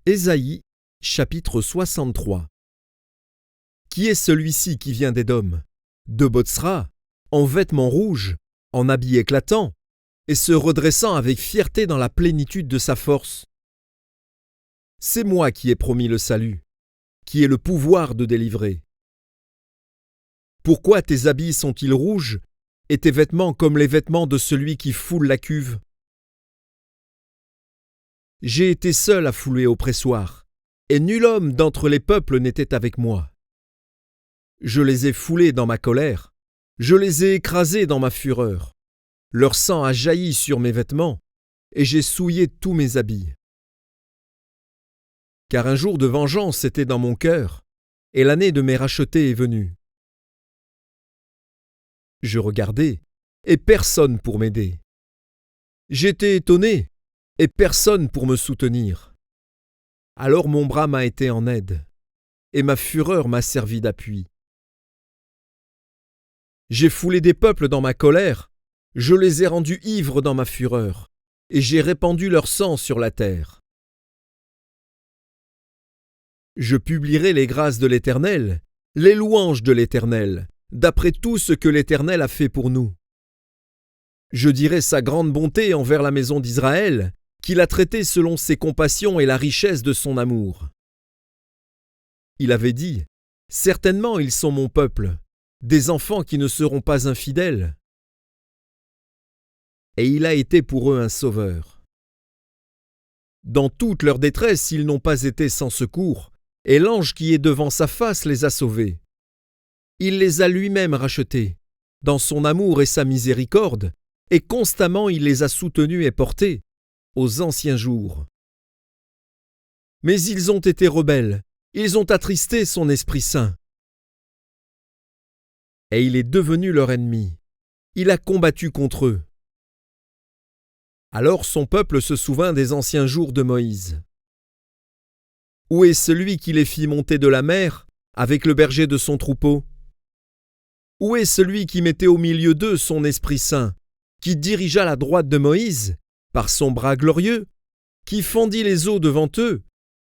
Ésaïe, chapitre 63. Qui est celui-ci qui vient d'Édom, de Botsra, en vêtements rouges, en habit éclatant, et se redressant avec fierté dans la plénitude de sa force? C'est moi qui ai promis le salut, qui ai le pouvoir de délivrer. Pourquoi tes habits sont-ils rouges, et tes vêtements comme les vêtements de celui qui foule la cuve? J'ai été seul à fouler au pressoir, et nul homme d'entre les peuples n'était avec moi. Je les ai foulés dans ma colère, je les ai écrasés dans ma fureur. Leur sang a jailli sur mes vêtements, et j'ai souillé tous mes habits. Car un jour de vengeance était dans mon cœur, et l'année de mes rachetés est venue. Je regardais, et personne pour m'aider. J'étais étonné, et personne pour me soutenir. Alors mon bras m'a été en aide, et ma fureur m'a servi d'appui. J'ai foulé des peuples dans ma colère, je les ai rendus ivres dans ma fureur, et j'ai répandu leur sang sur la terre. Je publierai les grâces de l'Éternel, les louanges de l'Éternel, d'après tout ce que l'Éternel a fait pour nous. Je dirai sa grande bonté envers la maison d'Israël, qu'il a traité selon ses compassions et la richesse de son amour. Il avait dit, « Certainement ils sont mon peuple, des enfants qui ne seront pas infidèles. » Et il a été pour eux un sauveur. Dans toute leur détresse, ils n'ont pas été sans secours, et l'ange qui est devant sa face les a sauvés. Il les a lui-même rachetés, dans son amour et sa miséricorde, et constamment il les a soutenus et portés, aux anciens jours. Mais ils ont été rebelles, ils ont attristé son Esprit Saint. Et il est devenu leur ennemi, il a combattu contre eux. Alors son peuple se souvint des anciens jours de Moïse. Où est celui qui les fit monter de la mer avec le berger de son troupeau? Où est celui qui mettait au milieu d'eux son Esprit Saint, qui dirigea la droite de Moïse par son bras glorieux, qui fendit les eaux devant eux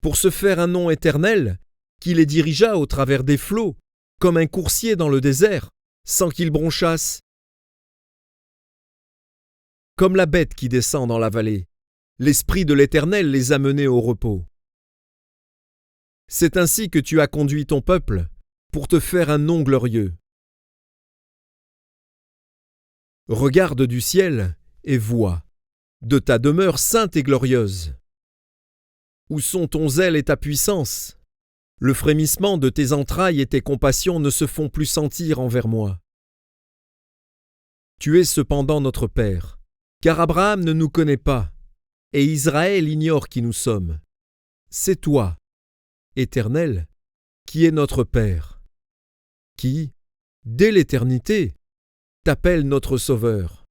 pour se faire un nom éternel, qui les dirigea au travers des flots, comme un coursier dans le désert, sans qu'ils bronchassent? Comme la bête qui descend dans la vallée, l'Esprit de l'Éternel les a menés au repos. C'est ainsi que tu as conduit ton peuple, pour te faire un nom glorieux. Regarde du ciel et vois, de ta demeure sainte et glorieuse. Où sont ton zèle et ta puissance? Le frémissement de tes entrailles et tes compassions ne se font plus sentir envers moi. Tu es cependant notre Père, car Abraham ne nous connaît pas, et Israël ignore qui nous sommes. C'est toi, Éternel, qui es notre Père, qui, dès l'éternité, t'appelle notre Sauveur.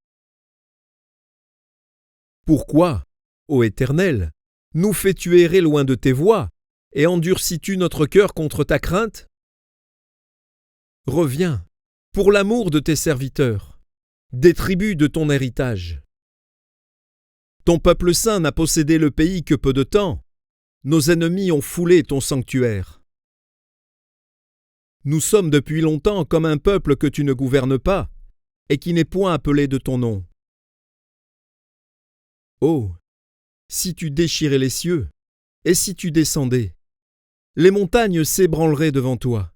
Pourquoi, ô Éternel, nous fais-tu errer loin de tes voies, et endurcis-tu notre cœur contre ta crainte? Reviens, pour l'amour de tes serviteurs, des tribus de ton héritage. Ton peuple saint n'a possédé le pays que peu de temps, nos ennemis ont foulé ton sanctuaire. Nous sommes depuis longtemps comme un peuple que tu ne gouvernes pas, et qui n'est point appelé de ton nom. Oh, si tu déchirais les cieux, et si tu descendais, les montagnes s'ébranleraient devant toi.